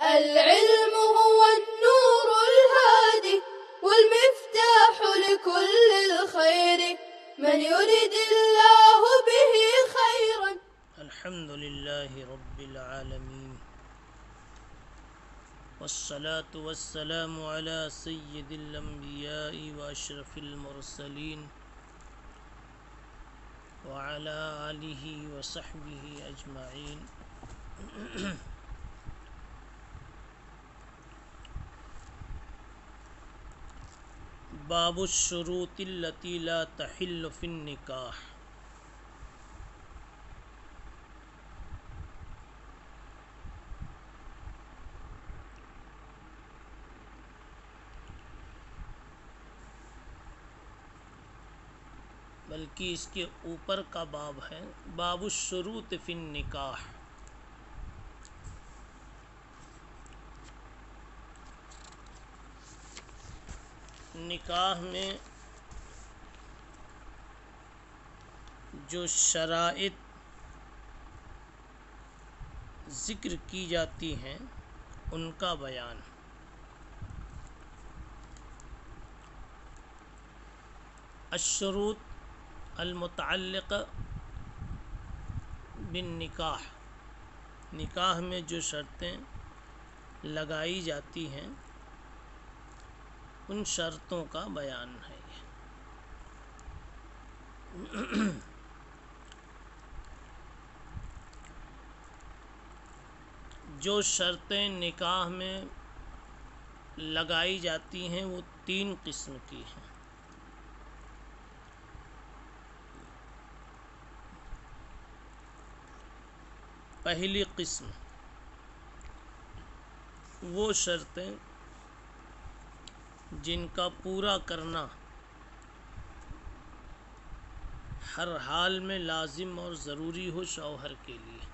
العلم هو النور الهادي والمفتاح لكل الخير من يرد الله به خيرا. الحمد لله رب العالمين والصلاة والسلام على سيد الأنبياء وأشرف المرسلين وعلى آله وصحبه أجمعين. باب الشروط التي لا تحل في النکاح. بلکہ اس کے اوپر کا باب ہے باب الشروط فی النکاح. نکاح میں جو شرائط ذکر کی جاتی ہیں ان کا بیان. الشروط المتعلقہ بالنکاح، نکاح میں جو شرطیں لگائی جاتی ہیں ان شرطوں کا بیان ہے. جو شرطیں نکاح میں لگائی جاتی ہیں وہ 3 قسم کی ہیں. پہلی قسم وہ شرطیں جن کا پورا کرنا ہر حال میں لازم اور ضروری ہو شوہر کے لیے.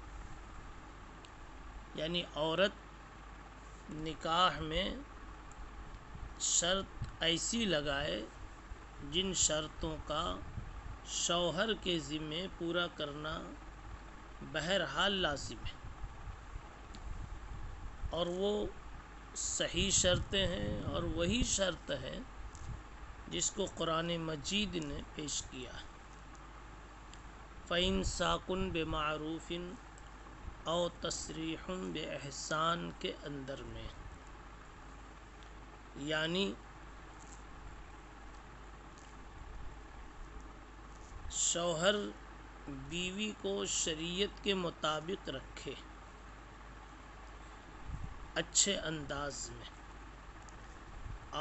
یعنی عورت نکاح میں شرط ایسی لگائے جن شرطوں کا شوہر کے ذمے پورا کرنا بہرحال لازم ہے، اور وہ صحیح شرطیں ہیں اور وہی شرط ہے جس کو قرآن مجید نے پیش کیا. فَإِمْسَاكٌ بِمَعْرُوفٍ او تسریح بِإِحْسَان کے اندر میں. یعنی شوہر بیوی کو شریعت کے مطابق رکھے اچھے انداز میں،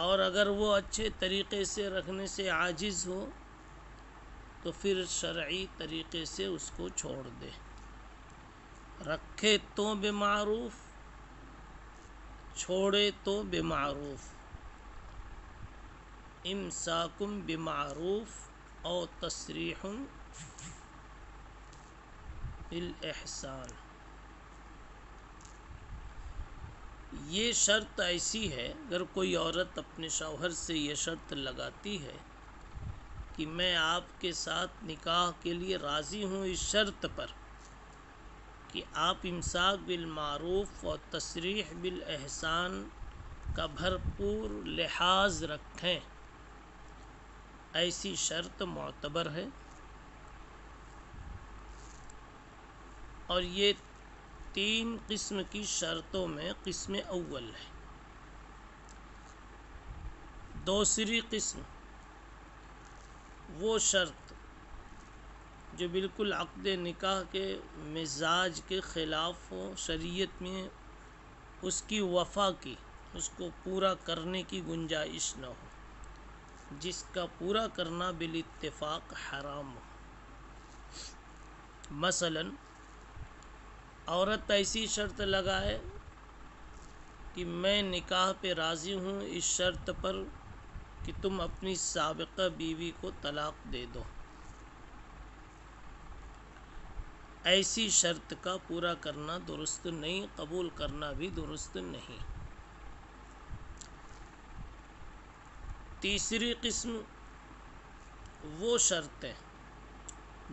اور اگر وہ اچھے طریقے سے رکھنے سے عاجز ہو تو پھر شرعی طریقے سے اس کو چھوڑ دے. رکھے تو بمعروف، چھوڑے تو بمعروف. امساکم بمعروف او تسریح بالاحسان. یہ شرط ایسی ہے، اگر کوئی عورت اپنے شوہر سے یہ شرط لگاتی ہے کہ میں آپ کے ساتھ نکاح کے لیے راضی ہوں اس شرط پر کہ آپ امساک بالمعروف اور تسریح بالاحسان کا بھرپور لحاظ رکھیں، ایسی شرط معتبر ہے. اور یہ 3 قسم کی شرطوں میں قسم اول ہے. دوسری قسم وہ شرط جو بالکل عقد نکاح کے مزاج کے خلاف ہو، شریعت میں اس کی وفا کی، اس کو پورا کرنے کی گنجائش نہ ہو، جس کا پورا کرنا بالاتفاق حرام ہو. مثلا عورت ایسی شرط لگائے کہ میں نکاح پہ راضی ہوں اس شرط پر کہ تم اپنی سابقہ بیوی کو طلاق دے دو. ایسی شرط کا پورا کرنا درست نہیں، قبول کرنا بھی درست نہیں. تیسری قسم وہ شرطیں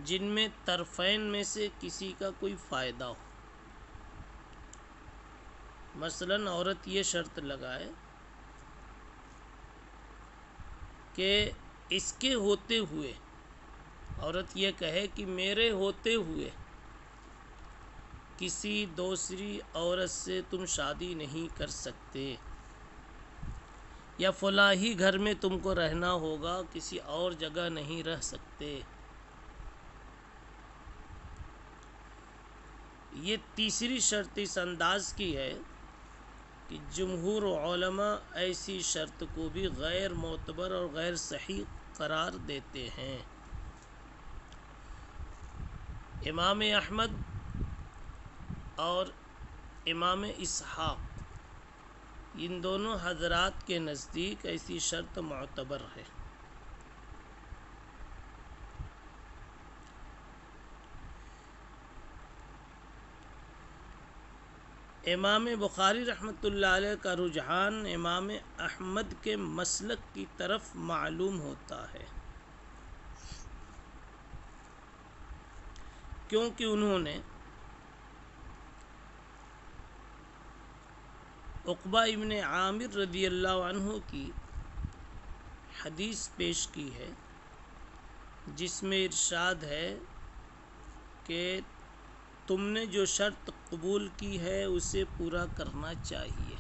جن میں طرفین میں سے کسی کا کوئی فائدہ ہو. مثلاً عورت یہ شرط لگائے کہ اس کے ہوتے ہوئے، عورت یہ کہے کہ میرے ہوتے ہوئے کسی دوسری عورت سے تم شادی نہیں کر سکتے، یا فلاں ہی گھر میں تم کو رہنا ہوگا، کسی اور جگہ نہیں رہ سکتے۔ یہ تیسری شرط اس انداز کی ہے کہ جمہور علماء ایسی شرط کو بھی غیر معتبر اور غیر صحیح قرار دیتے ہیں۔ امام احمد اور امام اسحاق ان دونوں حضرات کے نزدیک ایسی شرط معتبر ہے۔ امام بخاری رحمۃ اللہ علیہ کا رجحان امام احمد کے مسلک کی طرف معلوم ہوتا ہے، کیونکہ انہوں نے عقبہ ابن عامر رضی اللہ عنہ کی حدیث پیش کی ہے جس میں ارشاد ہے کہ تم نے جو شرط قبول کی ہے اسے پورا کرنا چاہیے۔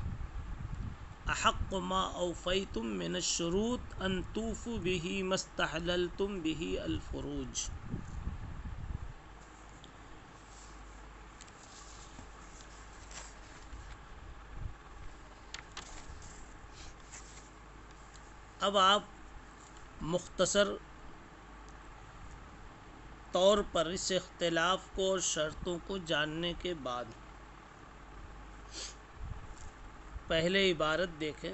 احق ما اوفیتم من الشروط ان توفوا به ما استحللتم به الفروج۔ اب آپ مختصر طور پر اس اختلاف کو اور شرطوں کو جاننے کے بعد پہلے عبارت دیکھیں۔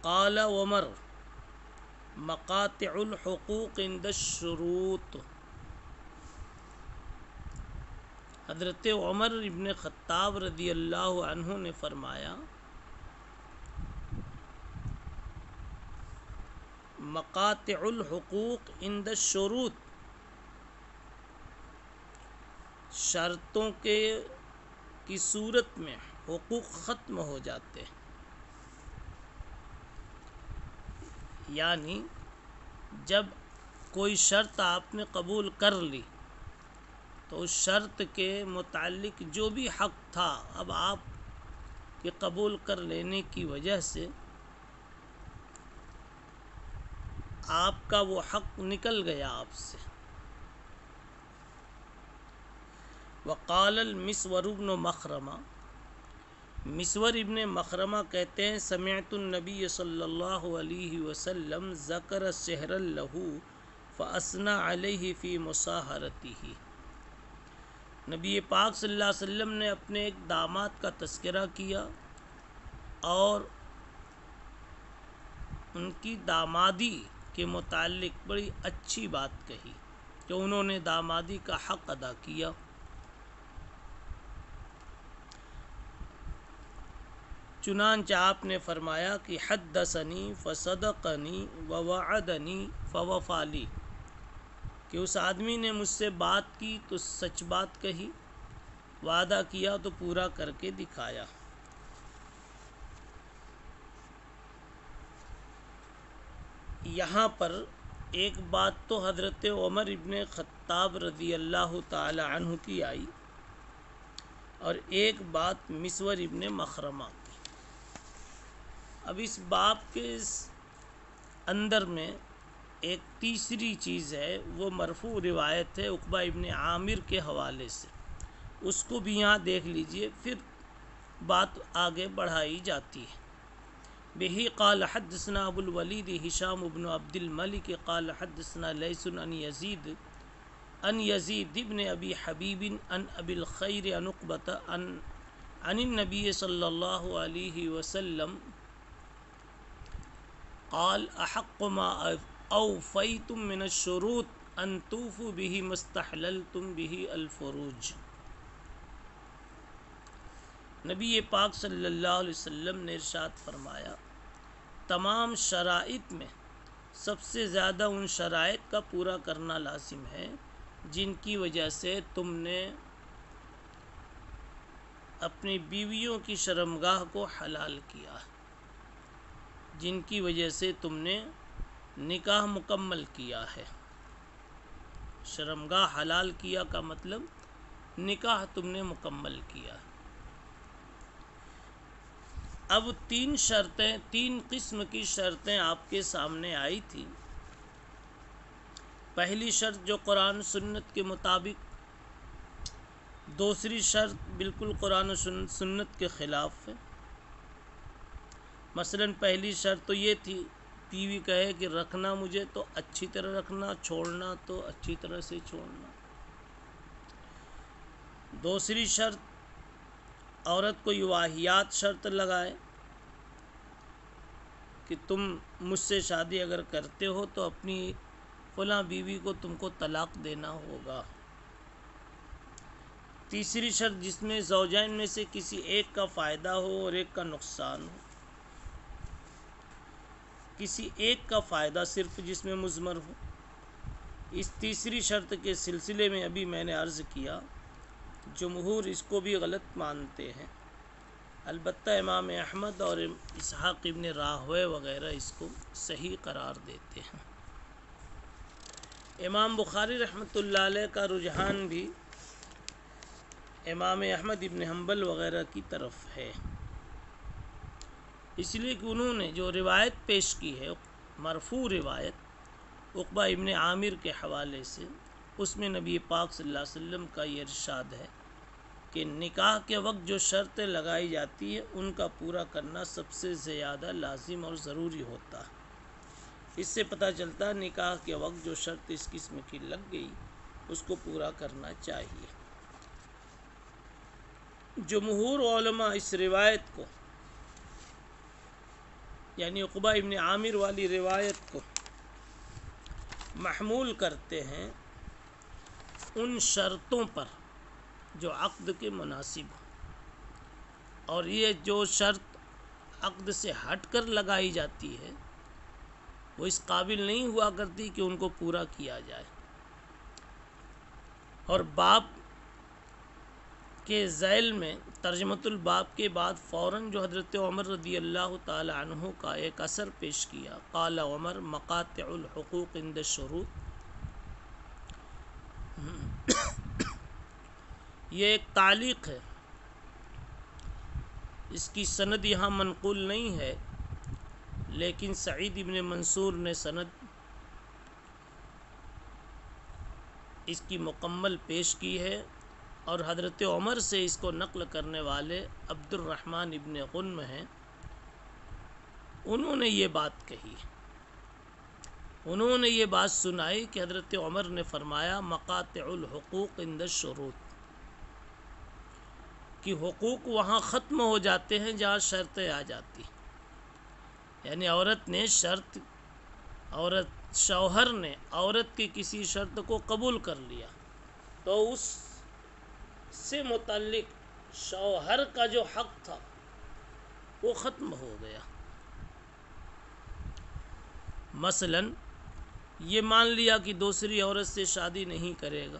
قال عمر مقاطع الحقوق عند الشروط۔ حضرت عمر ابن خطاب رضی اللہ عنہ نے فرمایا مقاطع الحقوق عند الشروط، شرطوں کی صورت میں حقوق ختم ہو جاتے ہیں، یعنی جب کوئی شرط آپ نے قبول کر لی تو اس شرط کے متعلق جو بھی حق تھا اب آپ کے قبول کر لینے کی وجہ سے آپ کا وہ حق نکل گیا آپ سے۔ وقال المسور ابن مخرمہ، مسور ابن مخرمہ کہتے ہیں سمعت النبی صلی اللہ علیہ وسلم ذکر سحرا لہ فاثنى علیہ فی مصاہرتہ۔ نبی پاک صلی اللہ علیہ وسلم نے اپنے ایک داماد کا تذکرہ کیا اور ان کی دامادی کے متعلق بڑی اچھی بات کہی کہ انہوں نے دامادی کا حق ادا کیا۔ چنانچہ آپ نے فرمایا کہ حدثنی فصدقنی ووعدنی فوفی لی، کہ اس آدمی نے مجھ سے بات کی تو سچ بات کہی، وعدہ کیا تو پورا کر کے دکھایا۔ یہاں پر ایک بات تو حضرت عمر ابن خطاب رضی اللہ تعالی عنہ کی آئی اور ایک بات مسور ابن مخرمہ کی۔ اب اس باب کے اندر میں ایک تیسری چیز ہے، وہ مرفوع روایت ہے عقبہ ابن عامر کے حوالے سے، اس کو بھی یہاں دیکھ لیجئے، پھر بات آگے بڑھائی جاتی ہے۔ بہی قال حدثنا ابو الولید ہشام بن عبد الملک قال حدثنا لیث عن یزید ابن ابی حبیب عن ابی الخیر عن عقبۃ عن النبی صلی اللہ علیہ وسلم قال احق ما اوفیتم من الشروط ان توفوا به ما استحللتم به الفروج۔ نبی پاک صلی اللہ علیہ وسلم نے ارشاد فرمایا تمام شرائط میں سب سے زیادہ ان شرائط کا پورا کرنا لازم ہے جن کی وجہ سے تم نے اپنی بیویوں کی شرمگاہ کو حلال کیا، جن کی وجہ سے تم نے نکاح مکمل کیا ہے۔ شرمگاہ حلال کیا کا مطلب نکاح تم نے مکمل کیا۔ اب تین قسم کی شرطیں آپ کے سامنے آئی تھی۔ پہلی شرط جو قرآن سنت کے مطابق، دوسری شرط بالکل قرآن و سنت کے خلاف ہے۔ مثلا پہلی شرط تو یہ تھی، بیوی کہے کہ رکھنا مجھے تو اچھی طرح رکھنا، چھوڑنا تو اچھی طرح سے چھوڑنا۔ دوسری شرط، عورت کو واہیات شرط لگائے کہ تم مجھ سے شادی اگر کرتے ہو تو اپنی فلاں بیوی کو تم کو طلاق دینا ہوگا۔ تیسری شرط جس میں زوجین میں سے کسی ایک کا فائدہ ہو اور ایک کا نقصان ہو، کسی ایک کا فائدہ صرف جس میں مضمر ہو۔ اس تیسری شرط کے سلسلے میں ابھی میں نے عرض کیا، جمہور اس کو بھی غلط مانتے ہیں، البتہ امام احمد اور اسحاق ابن راہوے وغیرہ اس کو صحیح قرار دیتے ہیں۔ امام بخاری رحمۃ اللہ علیہ کا رجحان بھی امام احمد ابن حنبل وغیرہ کی طرف ہے، اس لیے کہ انہوں نے جو روایت پیش کی ہے، مرفوع روایت عقبہ ابن عامر کے حوالے سے، اس میں نبی پاک صلی اللہ علیہ وسلم کا یہ ارشاد ہے کہ نکاح کے وقت جو شرطیں لگائی جاتی ہیں ان کا پورا کرنا سب سے زیادہ لازم اور ضروری ہوتا ہے۔ اس سے پتہ چلتا ہے نکاح کے وقت جو شرط اس قسم کی لگ گئی اس کو پورا کرنا چاہیے۔ جمہور علماء اس روایت کو، یعنی عقبہ ابن عامر والی روایت کو محمول کرتے ہیں ان شرطوں پر جو عقد کے مناسب ہوں، اور یہ جو شرط عقد سے ہٹ کر لگائی جاتی ہے وہ اس قابل نہیں ہوا کرتی کہ ان کو پورا کیا جائے۔ اور باب کے ذیل میں ترجمۃ الباب کے بعد فوراً جو حضرت عمر رضی اللہ تعالی عنہ کا ایک اثر پیش کیا، قال عمر مقاطع الحقوق عند الشروط، یہ ایک تعلیق ہے، اس کی سند یہاں منقول نہیں ہے، لیکن سعید ابن منصور نے سند اس کی مکمل پیش کی ہے، اور حضرت عمر سے اس کو نقل کرنے والے عبد الرحمن ابن غنم ہیں، انہوں نے یہ بات کہی، انہوں نے یہ بات سنائی کہ حضرت عمر نے فرمایا مقاطع الحقوق عند الشروط، کہ حقوق وہاں ختم ہو جاتے ہیں جہاں شرطیں آ جاتی، یعنی شوہر نے عورت کی کسی شرط کو قبول کر لیا تو اس سے متعلق شوہر کا جو حق تھا وہ ختم ہو گیا۔ مثلا یہ مان لیا کہ دوسری عورت سے شادی نہیں کرے گا،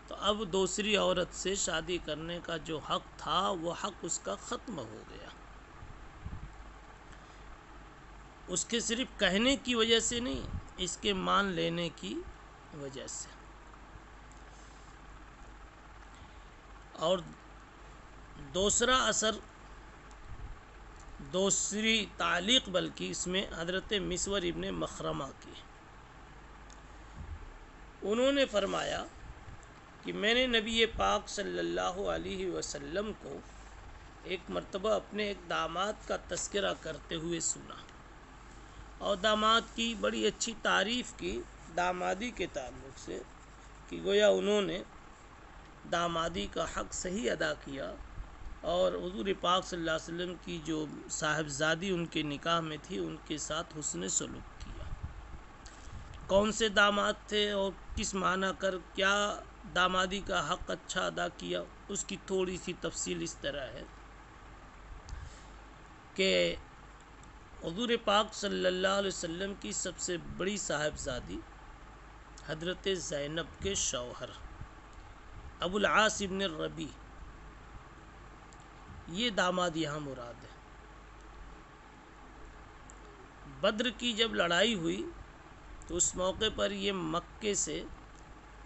تو اب دوسری عورت سے شادی کرنے کا جو حق تھا وہ حق اس کا ختم ہو گیا، اس کے صرف کہنے کی وجہ سے نہیں، اس کے مان لینے کی وجہ سے۔ اور دوسرا اثر، دوسری تعلیق بلکہ اس میں حضرت مسور ابن مخرمہ کی، انہوں نے فرمایا کہ میں نے نبی پاک صلی اللہ علیہ وسلم کو ایک مرتبہ اپنے ایک داماد کا تذکرہ کرتے ہوئے سنا، اور داماد کی بڑی اچھی تعریف کی دامادی کے تعلق سے، کہ گویا انہوں نے دامادی کا حق صحیح ادا کیا، اور حضور پاک صلی اللہ علیہ وسلم کی جو صاحبزادی ان کے نکاح میں تھی ان کے ساتھ حسن سلوک کیا۔ کون سے داماد تھے اور کس معنی کر کیا دامادی کا حق اچھا ادا کیا، اس کی تھوڑی سی تفصیل اس طرح ہے کہ حضور پاک صلی اللہ علیہ وسلم کی سب سے بڑی صاحبزادی حضرت زینب کے شوہر ابو العاص ابن الربیع یہ داماد یہاں مراد ہے۔ بدر کی جب لڑائی ہوئی تو اس موقع پر یہ مکے سے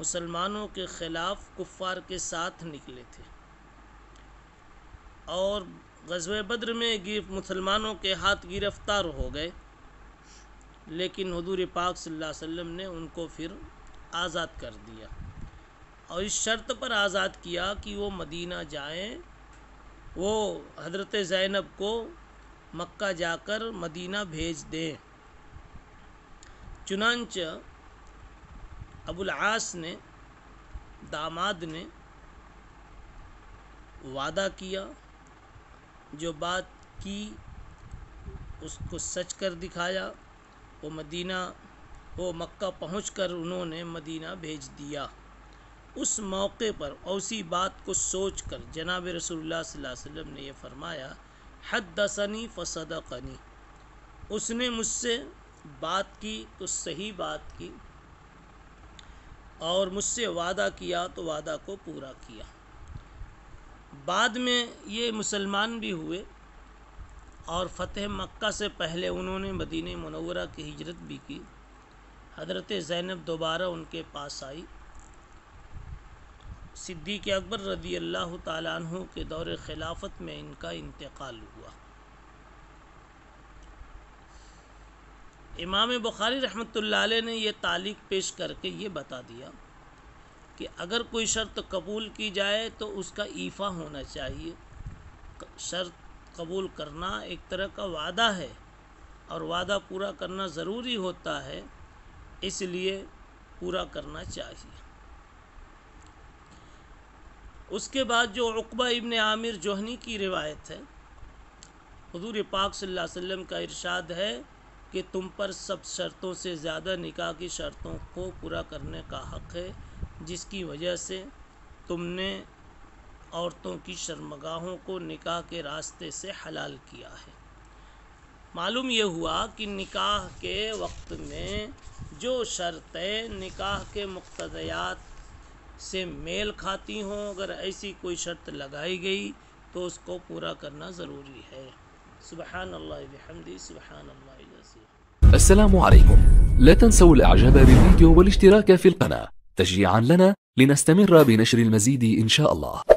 مسلمانوں کے خلاف کفار کے ساتھ نکلے تھے، اور غزوہ بدر میں مسلمانوں کے ہاتھ گرفتار ہو گئے، لیکن حضور پاک صلی اللہ علیہ وسلم نے ان کو پھر آزاد کر دیا، اور اس شرط پر آزاد کیا کہ وہ مدینہ جائیں، وہ حضرت زینب کو مکہ جا کر مدینہ بھیج دیں۔ چنانچہ ابو العاص نے، داماد نے وعدہ کیا، جو بات کی اس کو سچ کر دکھایا، وہ مکہ پہنچ کر انہوں نے مدینہ بھیج دیا۔ اس موقع پر اسی بات کو سوچ کر جناب رسول اللہ صلی اللہ علیہ وسلم نے یہ فرمایا، حدثنی فصدقنی، اس نے مجھ سے بات کی تو صحیح بات کی، اور مجھ سے وعدہ کیا تو وعدہ کو پورا کیا۔ بعد میں یہ مسلمان بھی ہوئے، اور فتح مکہ سے پہلے انہوں نے مدینہ منورہ کی ہجرت بھی کی۔ حضرت زینب دوبارہ ان کے پاس آئی۔ صدیق اکبر رضی اللہ تعالیٰ عنہ کے دور خلافت میں ان کا انتقال ہوا۔ امام بخاری رحمۃ اللہ علیہ نے یہ تعلیق پیش کر کے یہ بتا دیا کہ اگر کوئی شرط قبول کی جائے تو اس کا ایفا ہونا چاہیے۔ شرط قبول کرنا ایک طرح کا وعدہ ہے، اور وعدہ پورا کرنا ضروری ہوتا ہے، اس لیے پورا کرنا چاہیے۔ اس کے بعد جو عقبہ ابن عامر جوہنی کی روایت ہے، حضور پاک صلی اللہ علیہ وسلم کا ارشاد ہے کہ تم پر سب شرطوں سے زیادہ نکاح کی شرطوں کو پورا کرنے کا حق ہے، جس کی وجہ سے تم نے عورتوں کی شرمگاہوں کو نکاح کے راستے سے حلال کیا ہے۔ معلوم یہ ہوا کہ نکاح کے وقت میں جو شرطیں نکاح کے مقتضیات سے میل کھاتی ہوں، اگر ایسی کوئی شرط لگائی گئی تو اس کو پورا کرنا ضروری ہے۔ سبحان اللہ بحمدہ، سبحان اللہ العظیم۔ السلام عليكم، لا تنسوا الاعجاب بالفيديو والاشتراك في القناة تشجيعا لنا لنستمر بنشر المزيد إن شاء الله.